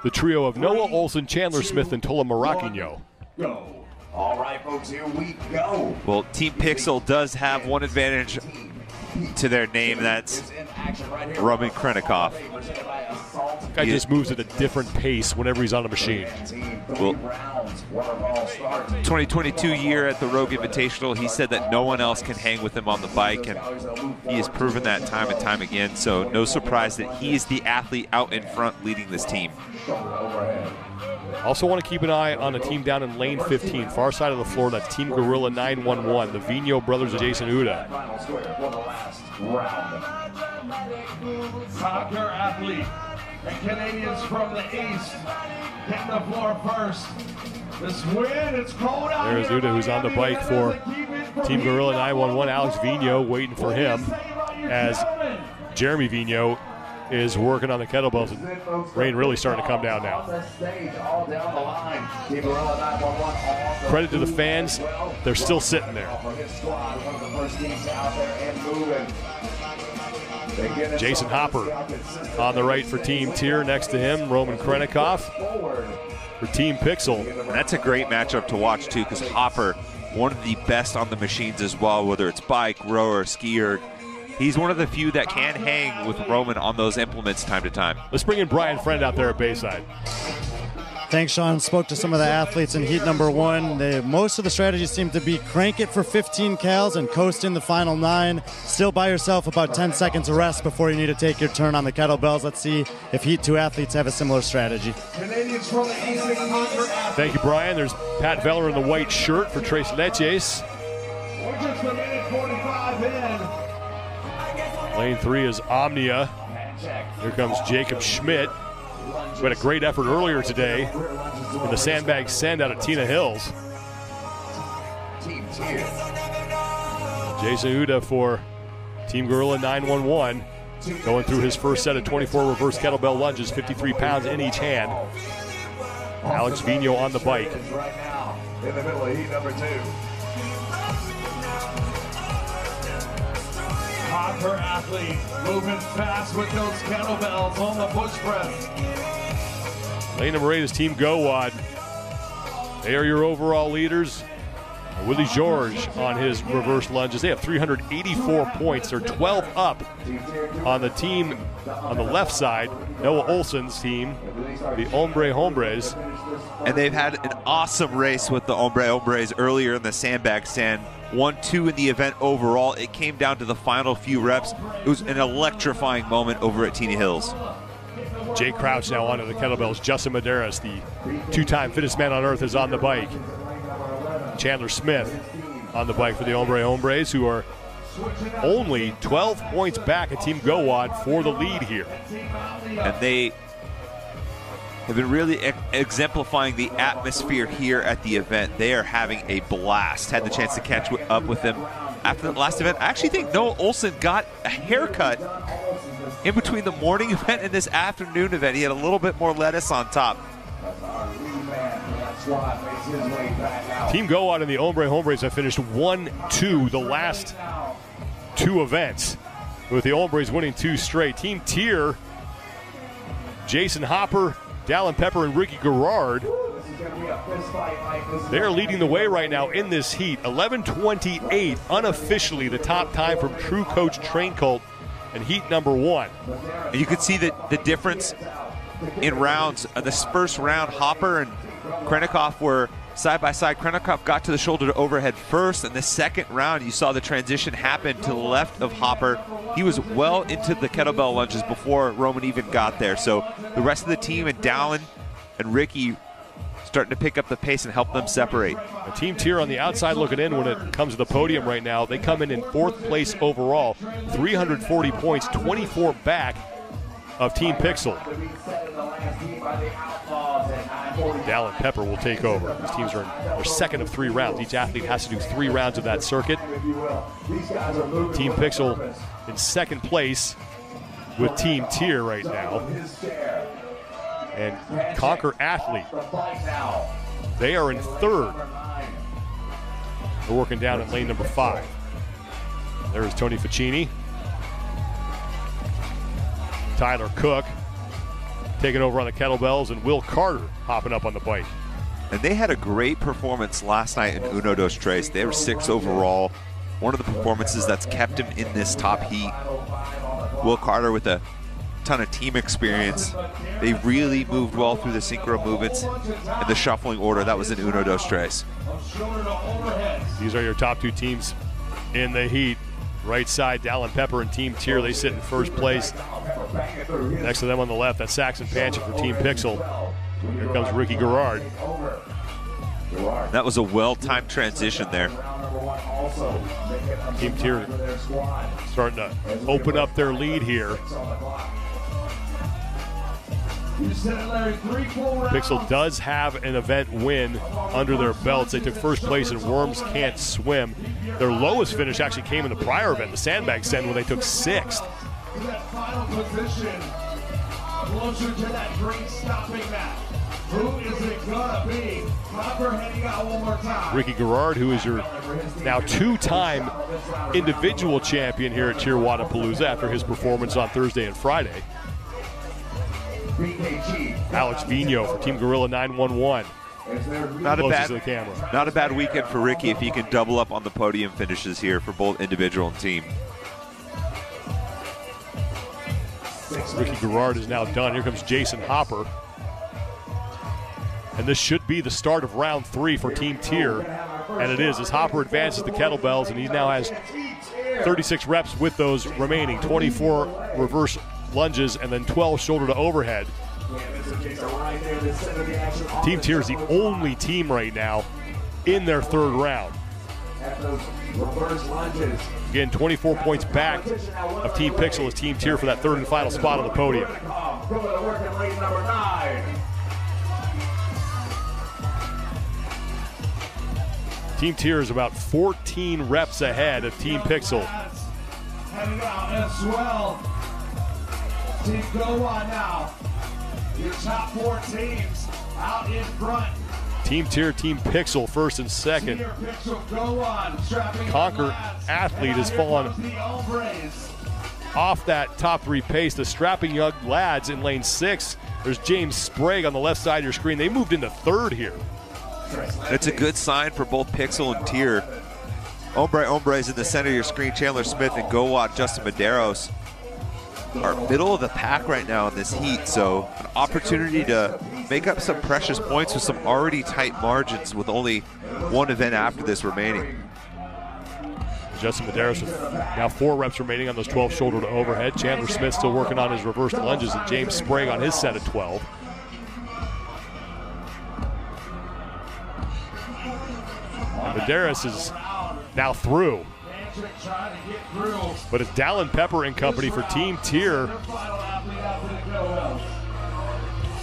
the trio of Noah Olson, Chandler Smith, and Tola Maraquinho. Go. All right, folks, here we go. Well, Team Pixel does have one advantage to their name. That's Roman Krennikov. Guy just moves at a different pace whenever he's on a machine. Well, 2022 year at the Rogue Invitational, he said that no one else can hang with him on the bike, and he has proven that time and time again. So no surprise that he is the athlete out in front leading this team. Also want to keep an eye on a team down in lane 15, far side of the floor. That's Team Gorilla 911, the Vigno brothers of Jason Uda. Soccer athlete and Canadians from the east hit the floor first. This win, it's cold out. There's Uda, who's on the bike for Team Gorilla 911. Alex Vigno waiting for him as Jeremy Vigno is working on the kettlebells, and rain really starting to come down now. Credit to the fans, they're still sitting there. Jason Hopper on the right for Team Tier. Next to him, Roman Krennikov for Team Pixel. And that's a great matchup to watch too, because Hopper, one of the best on the machines as well, whether it's bike, rower, skier. He's one of the few that can hang with Roman on those implements time to time. Let's bring in Brian Friend out there at Bayside. Thanks, Sean. Spoke to some of the athletes in heat number one. Most of the strategies seem to be crank it for 15 cals and coast in the final 9. Still buy yourself about 10 seconds of rest before you need to take your turn on the kettlebells. Let's see if heat 2 athletes have a similar strategy. Thank you, Brian. There's Pat Veller in the white shirt for Tres Leches. We're just a minute 45 in. Lane 3 is Omnia. Here comes Jacob Schmidt, who had a great effort earlier today in the sandbag send out of Tina Hills. Jason Uda for Team Gorilla 911, going through his first set of 24 reverse kettlebell lunges, 53 pounds in each hand. Alex Vigno on the bike. Right now, in the middle of heat number 2. Hopper athlete moving fast with those kettlebells on the push press. Lane number 8 is Team GoWad. They are your overall leaders. Willie George on his reverse lunges. They have 384 points. They're 12 up on the team on the left side. Noah Olson's team, the Hombre Hombres. And they've had an awesome race with the Hombre Hombres earlier in the sandbag stand. 1-2 in the event overall. It came down to the final few reps. It was an electrifying moment over at Tina Hills. Jay Crouch now onto the kettlebells. Justin Medeiros, the 2-time fittest man on earth, is on the bike. Chandler Smith on the bike for the Hombre Hombres, who are only 12 points back at Team GoWad for the lead here. And they have been really exemplifying the atmosphere here at the event. They are having a blast. Had the chance to catch up with them after the last event. I actually think Noah Olson got a haircut in between the morning event and this afternoon event. He had a little bit more lettuce on top. Team GoWad and the Hombre Hombres have finished 1-2 the last 2 events, with the Hombres winning 2 straight. Team Tier, Jason Hopper, Dallin Pepper, and Ricky Garrard, they're leading the way right now in this heat. 11:28, unofficially the top time from True Coach Train Cult in heat number 1. And you could see the difference in rounds. This first round, Hopper and Krennikov were side by side. Krennikov got to the shoulder to overhead first, and the second round you saw the transition happen to the left of Hopper. He was well into the kettlebell lunges before Roman even got there. So the rest of the team and Dallin and Ricky starting to pick up the pace and help them separate. A Team Tier on the outside looking in when it comes to the podium right now. They come in 4th place overall, 340 points, 24 back of Team Pixel. Dallin Pepper will take over. These teams are in their second of 3 rounds. Each athlete has to do 3 rounds of that circuit. Team Pixel in 2nd place with Team Tier right now. And Conquer Athlete, they are in 3rd. They're working down at lane number 5. There's Tony Ficini, Tyler Cook, taking over on the kettlebells, and Will Carter hopping up on the bike. And they had a great performance last night in Uno Dos Tres. They were 6th overall. One of the performances that's kept him in this top heat. Will Carter with a ton of team experience. They really moved well through the synchro movements and the shuffling order. That was in Uno Dos Tres. These are your top 2 teams in the heat. Right side, Dallin Pepper and Team Tier. They sit in first place. Next to them on the left, that's Saxon Panchik for Team Pixel. Here comes Ricky Garrard. That was a well-timed transition there. Team Tier starting to open up their lead here. Pixel does have an event win under their belts. They took first place in Worms Can't Swim. Their lowest finish actually came in the prior event, the Sandbag Send, when they took 6th. That final position, closer to that green stopping mat. Who is it gonna be? Copper heading out one more time. Ricky Garrard, who is your now 2-time individual champion here at Tier Wadapalooza after his performance on Thursday and Friday. Alex Vigno for Team Gorilla 911. Not to the camera. Not a bad weekend for Ricky if he can double up on the podium finishes here for both individual and team. Ricky Garrard is now done. Here comes Jason Hopper. And this should be the start of round 3 for Team Tier. And it is, as Hopper advances the kettlebells, and he now has 36 reps with those remaining, 24 reverse lunges and then 12 shoulder to overhead. Team Tier is the only team right now in their 3rd round. Again, 24 points back of Team Pixel as Team Tier for that 3rd and final spot on the podium. Team Tier is about 14 reps ahead of Team Pixel. Heading out as well. Team Go On now. Your top 4 teams out in front. Team Tier, Team Pixel, 1st and 2nd. Pixel, Go On, Conquer Athlete has fallen off that top 3 pace. The strapping young lads in lane 6. There's James Sprague on the left side of your screen. They moved into 3rd here. It's a good sign for both Pixel and Tier. Hombre is in the center of your screen. Chandler Smith and Gowat, Justin Medeiros are middle of the pack right now in this heat, so an opportunity to make up some precious points with some already tight margins with only 1 event after this remaining. Justin Medeiros with now 4 reps remaining on those 12 shoulder to overhead. Chandler Smith still working on his reverse lunges, and James Sprague on his set of 12. Medeiros is now through. But it's Dallin Pepper and company for Team Tier,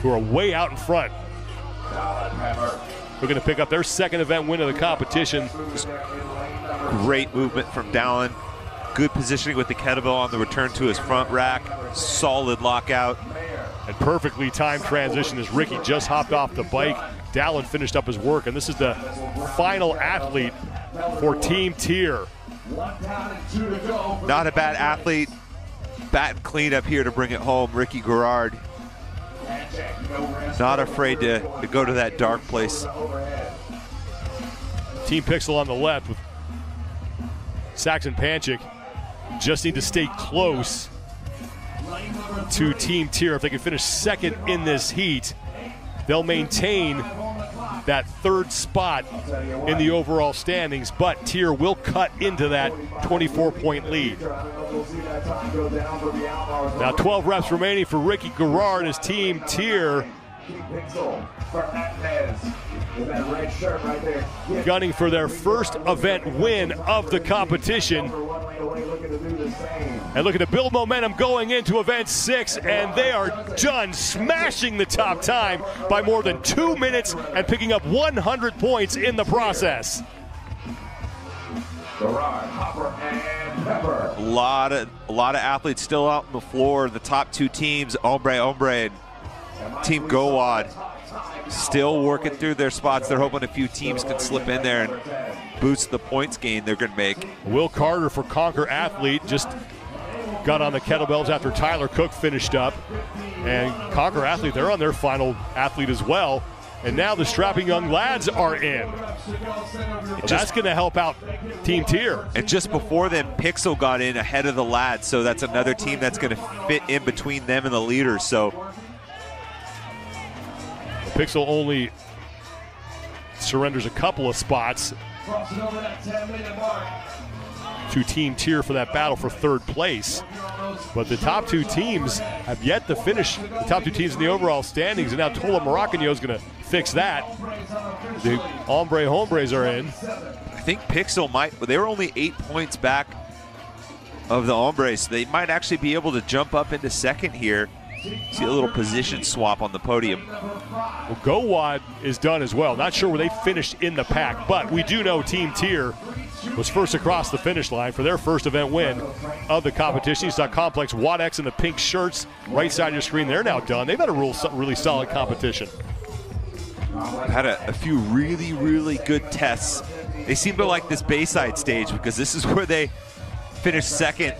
who are way out in front. Looking to pick up their 2nd event win of the competition. Great movement from Dallin. Good positioning with the kettlebell on the return to his front rack. Solid lockout. And perfectly timed transition as Ricky just hopped off the bike. Dallin finished up his work, and this is the final athlete for Team Tier. Not a bad athlete. Bat and clean up here to bring it home. Ricky Garrard. Not afraid to go to that dark place. Team Pixel on the left with Saxon Panchik. Just need to stay close to Team Tier. If they can finish 2nd in this heat, they'll maintain that 3rd spot in the overall standings, but Tier will cut into that 24-point lead. Now 12 reps remaining for Ricky Garrard as Team Tier gunning for their 1st event win of the competition. And looking to build momentum going into event 6, and they are done, smashing the top time by more than 2 minutes and picking up 100 points in the process. A lot of athletes still out on the floor. The top 2 teams, Hombre and Team Gowad, still working through their spots. They're hoping a few teams can slip in there and boost the points gain they're going to make. Will Carter for Conquer Athlete just got on the kettlebells after Tyler Cook finished up. And Conquer Athlete, they're on their final athlete as well. And now the strapping young lads are in. That's going to help out Team Tier. And just before them, Pixel got in ahead of the lads, so that's another team that's going to fit in between them and the leaders. So Pixel only surrenders a couple of spots to Team Tier for that battle for third place. But the top two teams have yet to finish, the top two teams in the overall standings, and now Tola Moroccanio is going to fix that. The Hombre Hombres are in. I think Pixel might, they were only 8 points back of the Hombres, so they might actually be able to jump up into second here. See a little position swap on the podium. Well, Gowad is done as well. Not sure where they finished in the pack, but we do know Team Tier was first across the finish line for their first event win of the competition. You saw Complex WADX in the pink shirts right side of your screen. They're now done. They've had a really solid competition. Had a few really good tests. They seem to like this Bayside stage because this is where they finished second